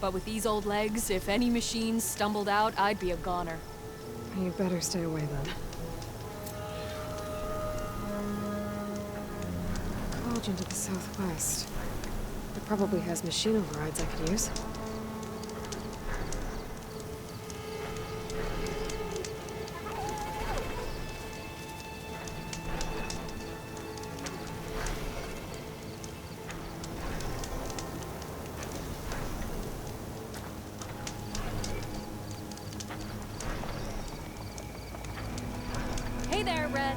But with these old legs, if any machines stumbled out, I'd be a goner. You'd better stay away then. College into the southwest. It probably has machine overrides I could use. Hey there, Red.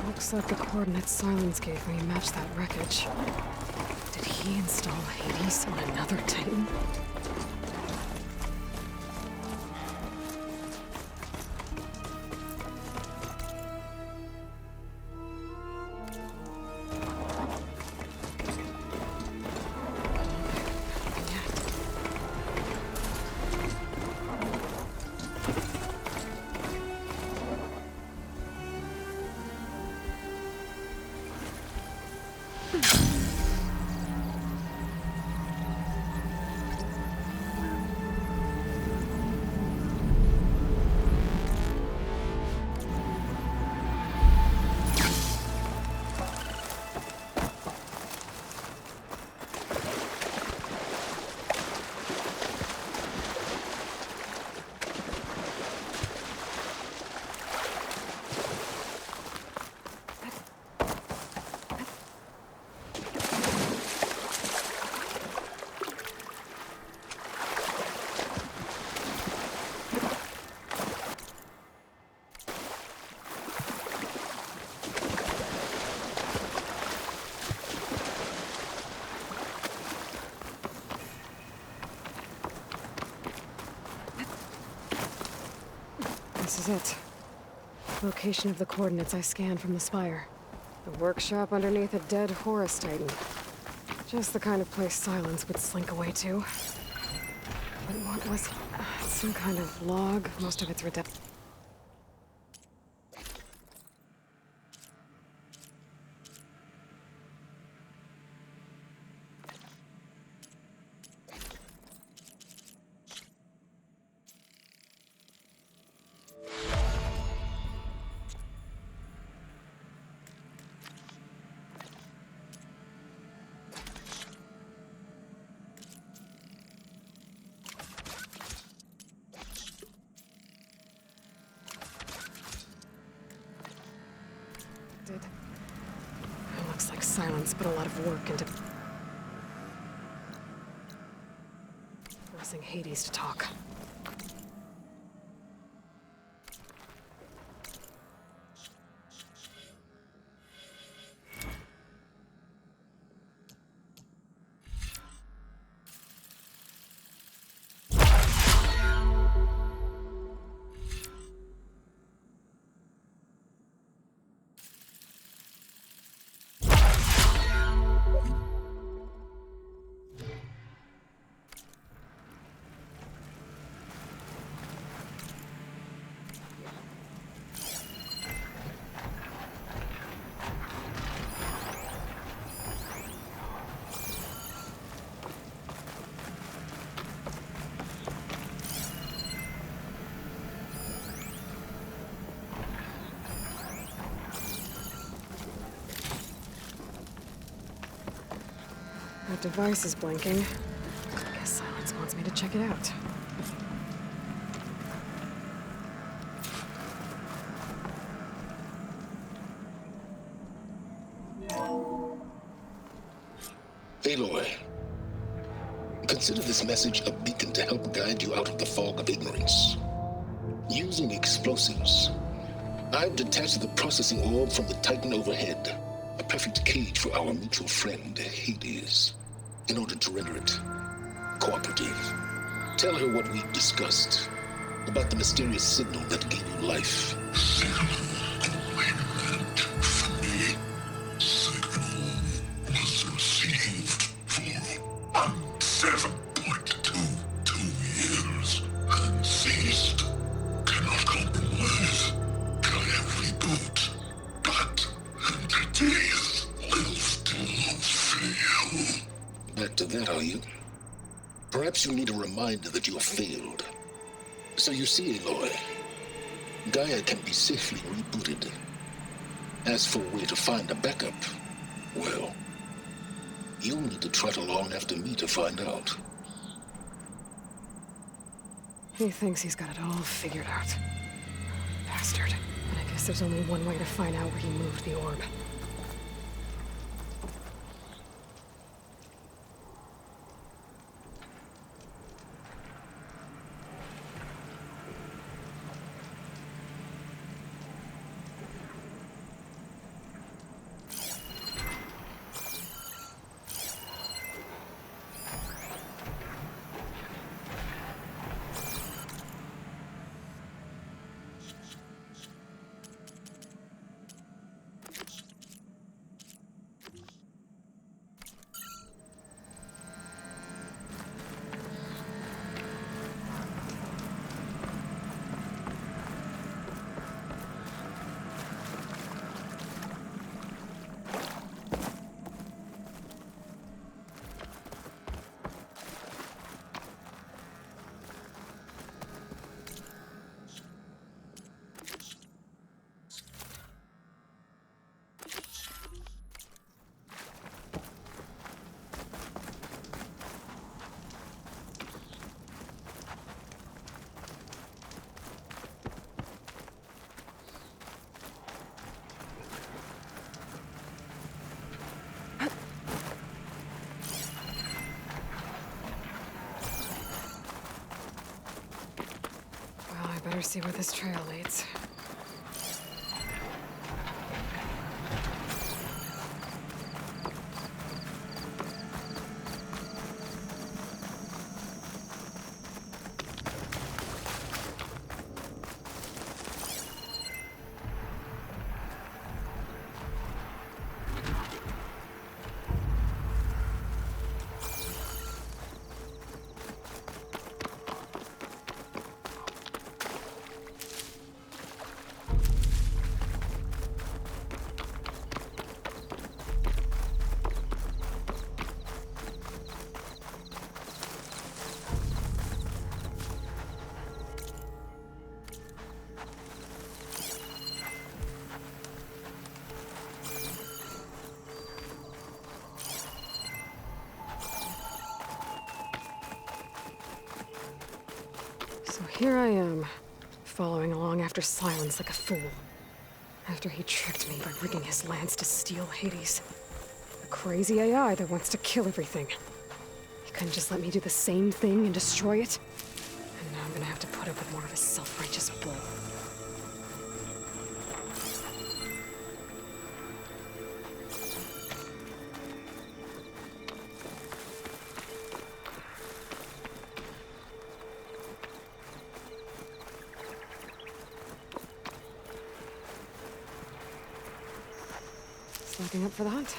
Looks like the coordinates Silence gave me match that wreckage. Did he install Hades on another Titan? This is it. Location of the coordinates I scanned from the spire. The workshop underneath a dead Horus Titan. Just the kind of place Silence would slink away to. But what was... some kind of log, most of it's redacted. It looks like Silence put a lot of work into forcing Hades to talk. That device is blinking. Guess Silence wants me to check it out. Aloy, consider this message a beacon to help guide you out of the fog of ignorance. Using explosives, I've detached the processing orb from the Titan overhead, a perfect cage for our mutual friend, Hades, in order to render it cooperative. Tell her what we've discussed about the mysterious signal that gave you life. Back to that, are you? Perhaps you need a reminder that you have failed. So you see, Aloy, Gaia can be safely rebooted. As for where to find a backup, well, you'll need to trot along after me to find out. He thinks he's got it all figured out. Bastard. And I guess there's only one way to find out where he moved the orb. Better see where this trail leads. So here I am, following along after Silence like a fool. After he tricked me by rigging his lance to steal Hades. A crazy AI that wants to kill everything. He couldn't just let me do the same thing and destroy it? And now I'm gonna have to put up with more of his self-righteous bull. Looking up for the hunt.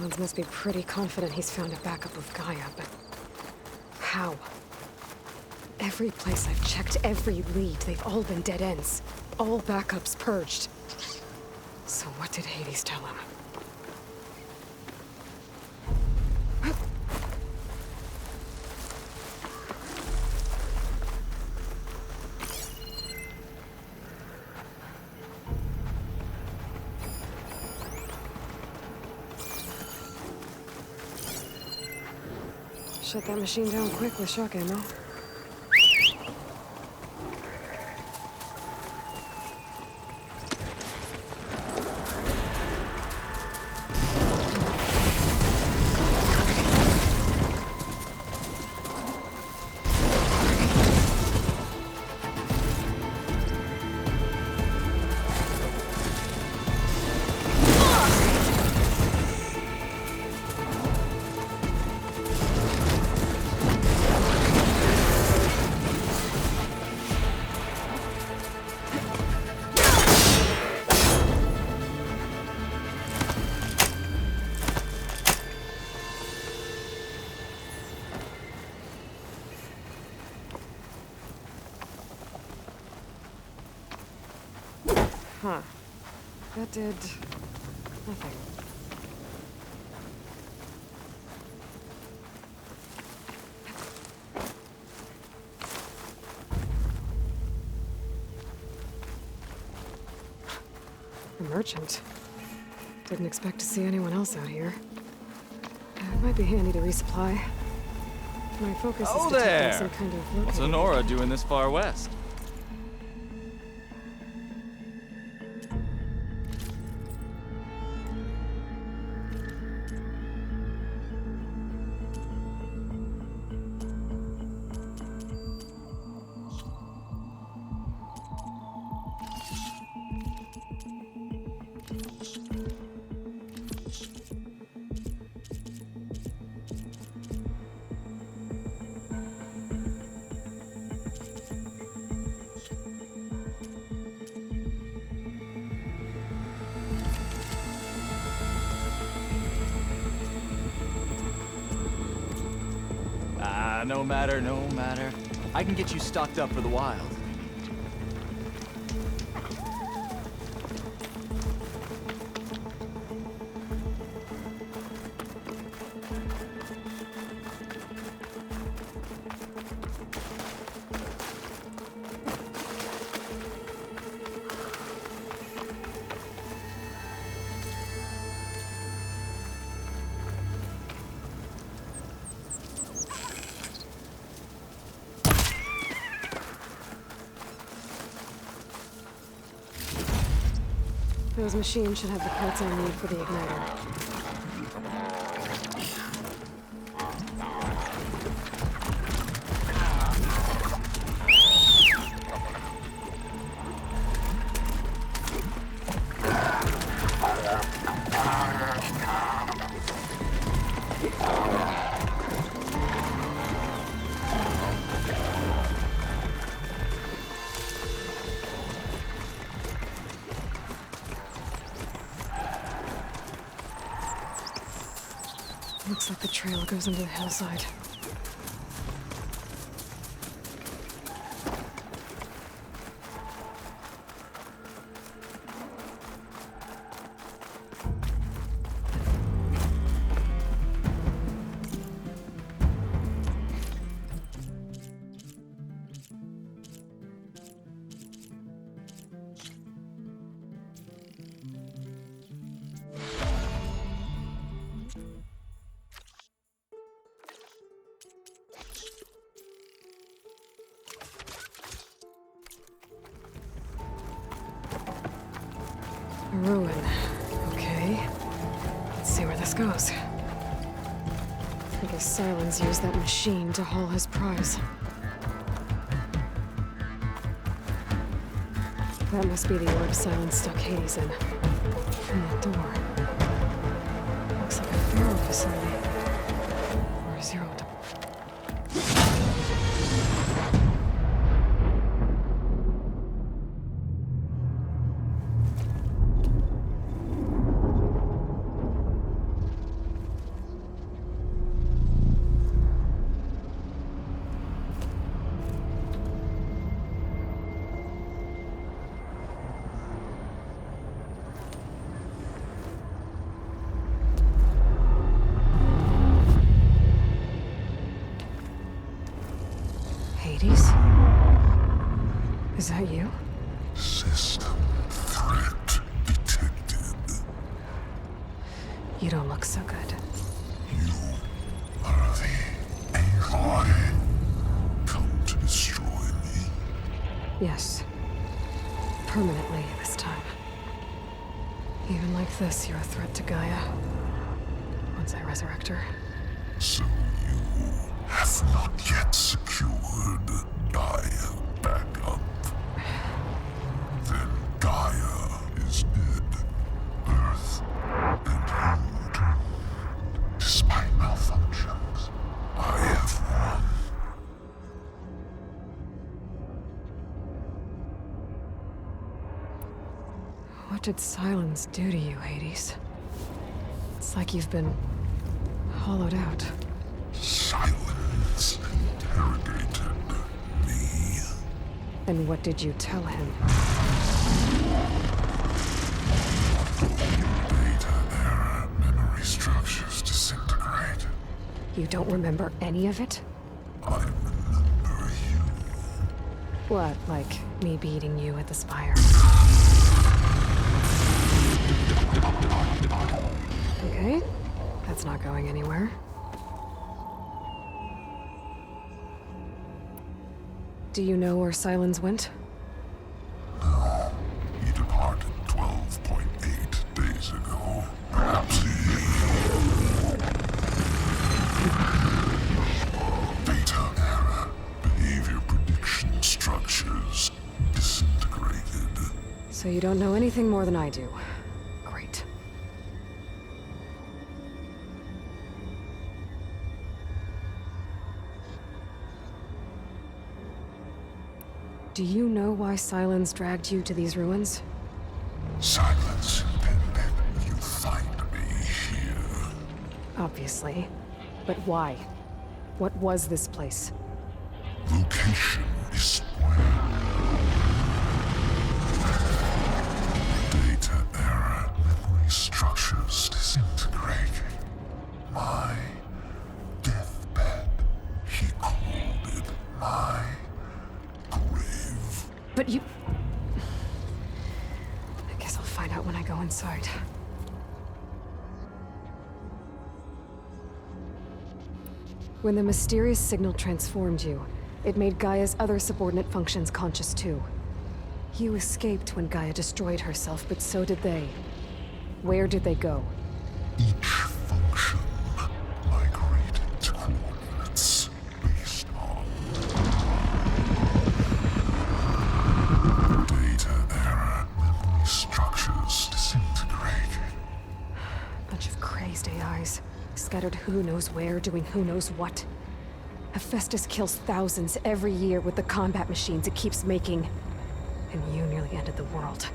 Sylens must be pretty confident he's found a backup of Gaia, but... how? Every place I've checked, every lead, they've all been dead ends. All backups purged. So what did Hades tell him? Shut that machine down quick with shock ammo. Huh. That did... nothing. A merchant. Didn't expect to see anyone else out here. It might be handy to resupply. My focus is detecting there! some kind of What's locating. Honora doing this far west? No matter, no matter. I can get you stocked up for the wild. Those machines should have the parts I need for the igniter. Looks like the trail goes into the hillside. A ruin. Okay. Let's see where this goes. I guess Sylens used that machine to haul his prize. That must be the orb Sylens stuck Hades in. From that door. Looks like a Pharaoh facility. Or a Zero. You don't look so good. You are the Aloy. Come to destroy me. Yes. Permanently this time. Even like this, you're a threat to Gaia. Once I resurrect her. So you have not yet secured Gaia back up. Then Gaia is dead. Earth and you too. Despite malfunctions, I have won. What did silence do to you, Hades? It's like you've been hollowed out. Silence interrogated me. And what did you tell him? Data error, memory structures disintegrate. You don't remember any of it? I remember you. What, like me beating you at the Spire? Okay, that's not going anywhere. Do you know where Silence went? No, he departed 12.8 days ago. Perhaps he... Data error, behavior prediction structures disintegrated. So you don't know anything more than I do. Great. Do you know why Silence dragged you to these ruins? Silence intended you find me here. Obviously. But why? What was this place? Location is square. Data error, memory structures disintegrated. My deathbed, he called it my grave. But you... I guess I'll find out when I go inside. When the mysterious signal transformed you, it made Gaia's other subordinate functions conscious too. You escaped when Gaia destroyed herself, but so did they. Where did they go? Each function migrated to coordinates based on data error, memory structures disintegrated. Bunch of crazed AIs, scattered who knows where, doing who knows what. Hephaestus kills thousands every year with the combat machines it keeps making. And you nearly ended the world.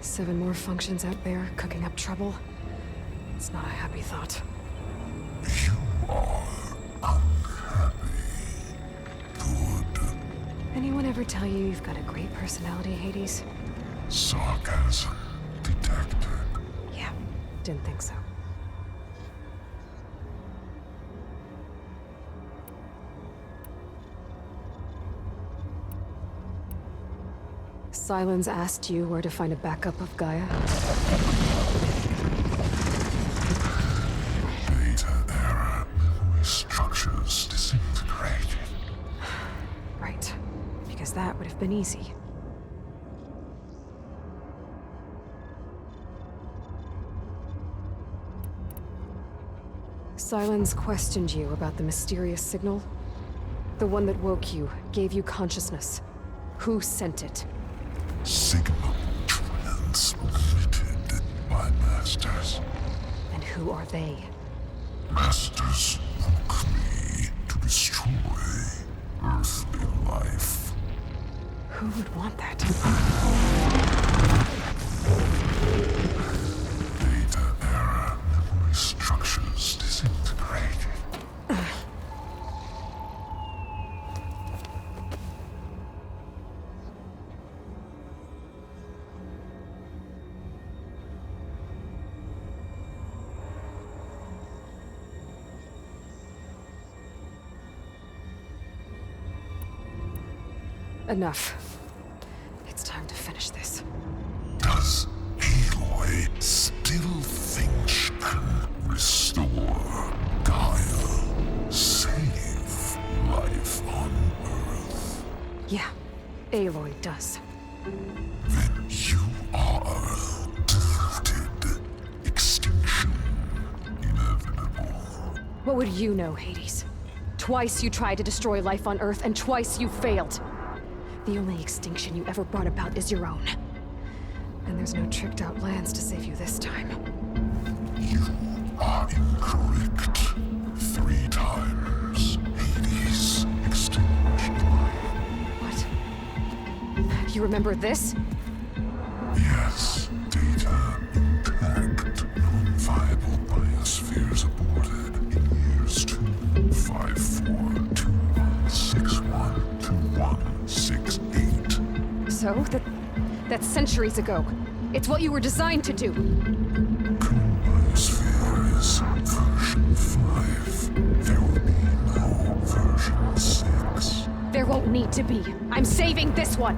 7 more functions out there, cooking up trouble. It's not a happy thought. You are unhappy. Good. Anyone ever tell you you've got a great personality, Hades? Sarcasm detected. Yeah, didn't think so. Silence asked you where to find a backup of Gaia? Data error, memory structures disintegrated. Right, because that would have been easy. Silence questioned you about the mysterious signal? The one that woke you, gave you consciousness. Who sent it? Signal transmitted by masters. And who are they? Masters woke me to destroy earthly life. Who would want that? Data error, memory structures disintegrated. Enough. It's time to finish this. Does Aloy still think she does. Then you are deluded. Extinction inevitable. What would you know, Hades? Twice you tried to destroy life on Earth, and twice you failed. The only extinction you ever brought about is your own. And there's no tricked-out lands to save you this time. You are incorrect. 3 times. Hades extinguished life. What? You remember this? Yes, data intact. Non-viable biospheres aborted in years 25421612168. So? That's centuries ago. It's what you were designed to do. Biosphere is version 5. There will be no version 6. There won't need to be. I'm saving this one.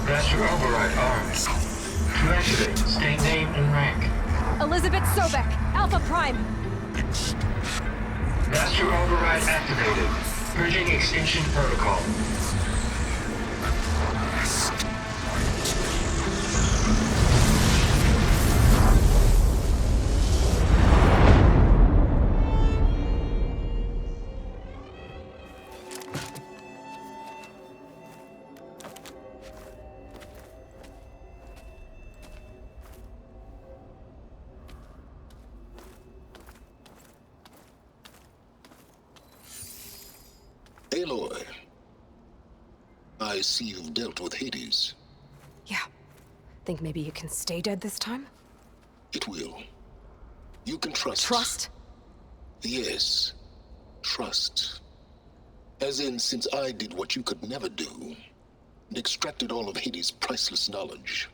Master Override armed. To activate, state name and rank. Elizabeth Sobek, Alpha Prime. Master Override activated. Purging Extinction Protocol. Aloy, I see you've dealt with Hades. Yeah. Think maybe you can stay dead this time? It will. You can trust. Trust? Yes. Trust. As in, since I did what you could never do, and extracted all of Hades' priceless knowledge,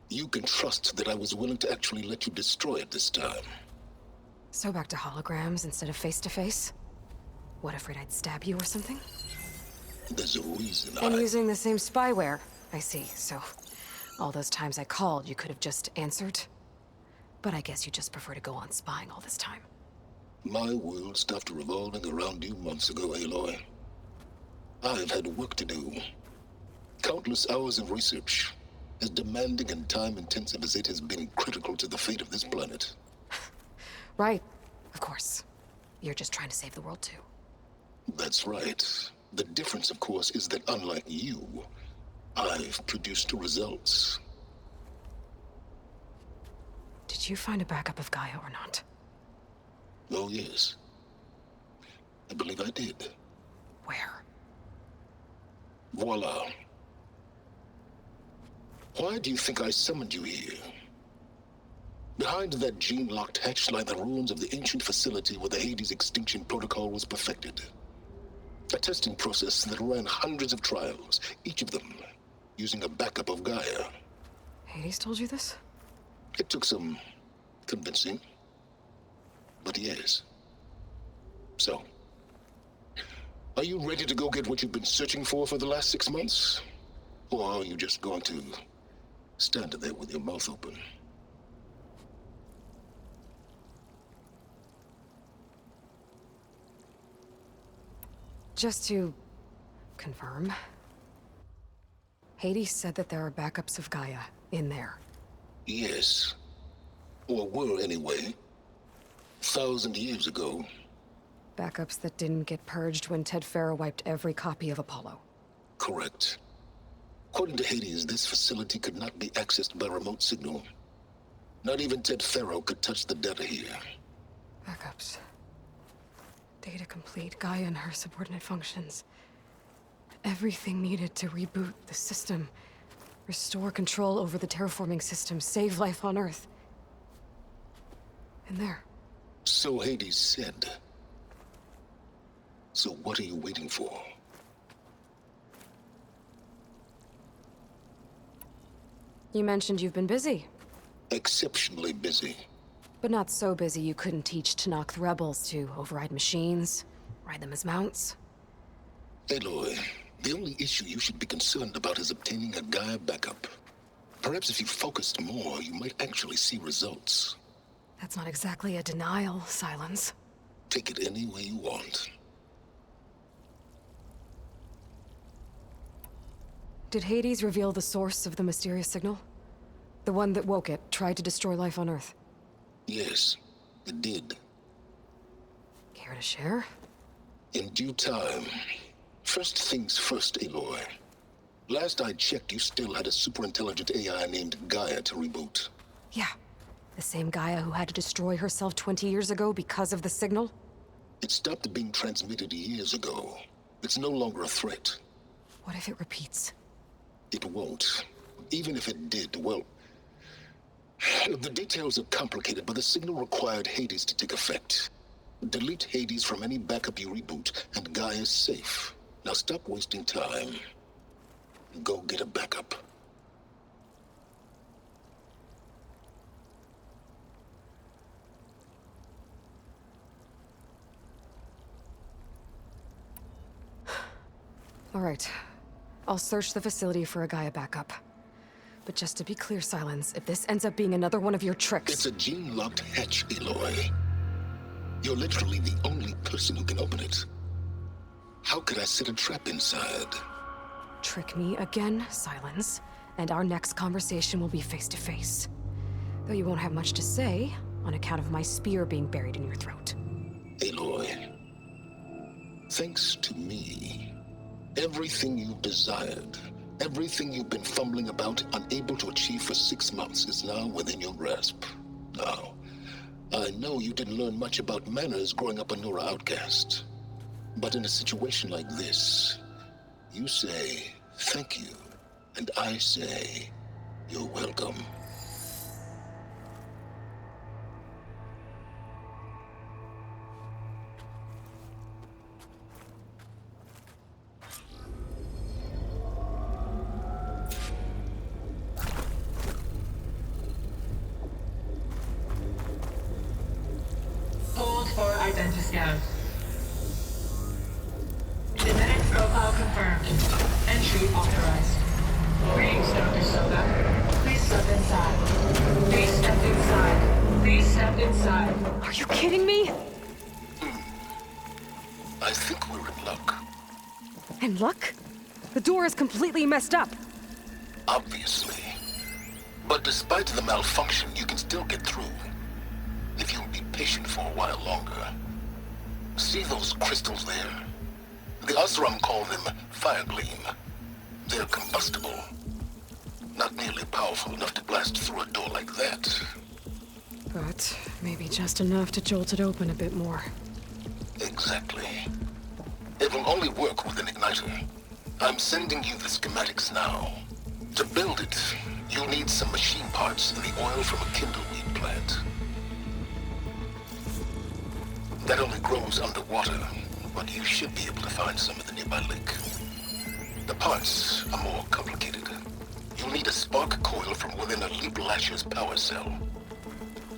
you can trust that I was willing to actually let you destroy it this time. So back to holograms instead of face-to-face? What, afraid I'd stab you or something? There's a reason And using the same spyware. I see, so... all those times I called, you could have just answered? But I guess you just prefer to go on spying all this time. My world stopped revolving around you months ago, Aloy. I've had work to do. Countless hours of research, as demanding and time-intensive as it has been critical to the fate of this planet. Right, of course. You're just trying to save the world, too. That's right. The difference, of course, is that unlike you, I've produced results. Did you find a backup of Gaia or not? Oh, yes. I believe I did. Where? Voila. Why do you think I summoned you here? Behind that gene-locked hatch lie the ruins of the ancient facility where the Hades Extinction Protocol was perfected. A testing process that ran hundreds of trials, each of them using a backup of Gaia. Hades told you this? It took some convincing, but yes. So, are you ready to go get what you've been searching for the last 6 months? Or are you just going to stand there with your mouth open? Just to confirm, Hades said that there are backups of Gaia in there. Yes. Or were anyway. 1,000 years ago. Backups that didn't get purged when Ted Faro wiped every copy of Apollo. Correct. According to Hades, this facility could not be accessed by remote signal. Not even Ted Faro could touch the data here. Backups. Data complete, Gaia and her subordinate functions. Everything needed to reboot the system. Restore control over the terraforming system, save life on Earth. In there. So Hades said. So what are you waiting for? You mentioned you've been busy. Exceptionally busy. But not so busy you couldn't teach Tenakth rebels to override machines, ride them as mounts. Aloy, the only issue you should be concerned about is obtaining a Gaia backup. Perhaps if you focused more, you might actually see results. That's not exactly a denial, Silence. Take it any way you want. Did Hades reveal the source of the mysterious signal? The one that woke it, tried to destroy life on Earth? Yes, it did. Care to share? In due time. First things first, Aloy. Last I checked, you still had a super-intelligent AI named Gaia to reboot. Yeah. The same Gaia who had to destroy herself 20 years ago because of the signal? It stopped being transmitted years ago. It's no longer a threat. What if it repeats? It won't. Even if it did, well... The details are complicated, but the signal required Hades to take effect. Delete Hades from any backup you reboot, and Gaia's safe. Now stop wasting time. Go get a backup. All right. I'll search the facility for a Gaia backup. But just to be clear, Silence, if this ends up being another one of your tricks... It's a gene-locked hatch, Aloy. You're literally the only person who can open it. How could I set a trap inside? Trick me again, Silence, and our next conversation will be face-to-face. Though you won't have much to say, on account of my spear being buried in your throat. Aloy, thanks to me, everything you've desired, everything you've been fumbling about, unable to achieve for 6 months, is now within your grasp. Now, I know you didn't learn much about manners growing up a Nora outcast. But in a situation like this, you say, thank you, and I say, you're welcome. Hold for identiscan. Genetic profile confirmed. Entry authorized. Greetings, Dr. Soka. Please step inside. Please step inside. Please step inside. Are you kidding me? I think we're in luck. And luck? The door is completely messed up. Obviously. But despite the malfunction, you can still get through. If you'll be patient for a while longer. See those crystals there? The Oseram call them fire gleam. They're combustible. Not nearly powerful enough to blast through a door like that. But maybe just enough to jolt it open a bit more. Exactly. It will only work with an igniter. I'm sending you the schematics now. To build it, you'll need some machine parts and the oil from a kindleweed plant. That only grows underwater, but you should be able to find some at the nearby lake. The parts are more complicated. You'll need a spark coil from within a Leap Lasher's power cell.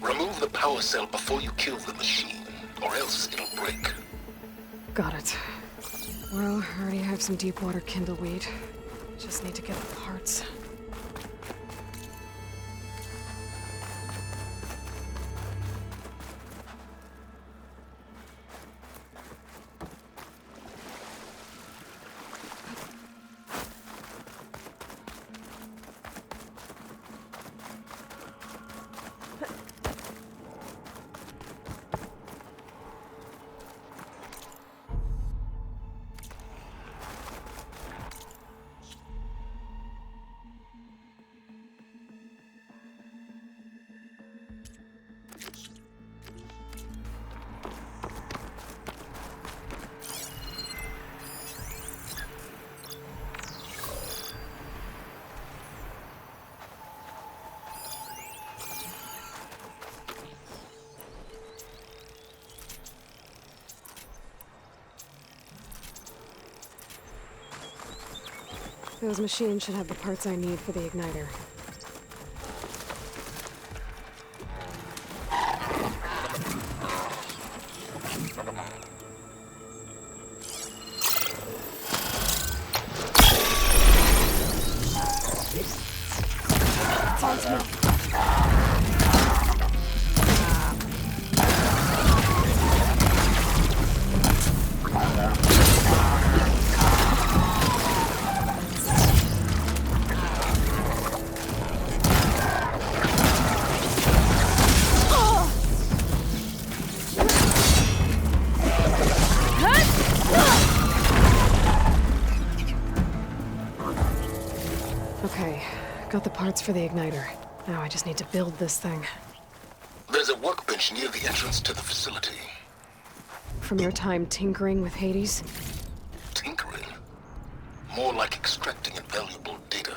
Remove the power cell before you kill the machine, or else it'll break. Got it. Well, I already have some deep water kindleweed. Just need to get the parts. Those machines should have the parts I need for the igniter. Sounds good. Okay, got the parts for the igniter. Now I just need to build this thing. There's a workbench near the entrance to the facility. From your time tinkering with Hades? Tinkering? More like extracting invaluable data.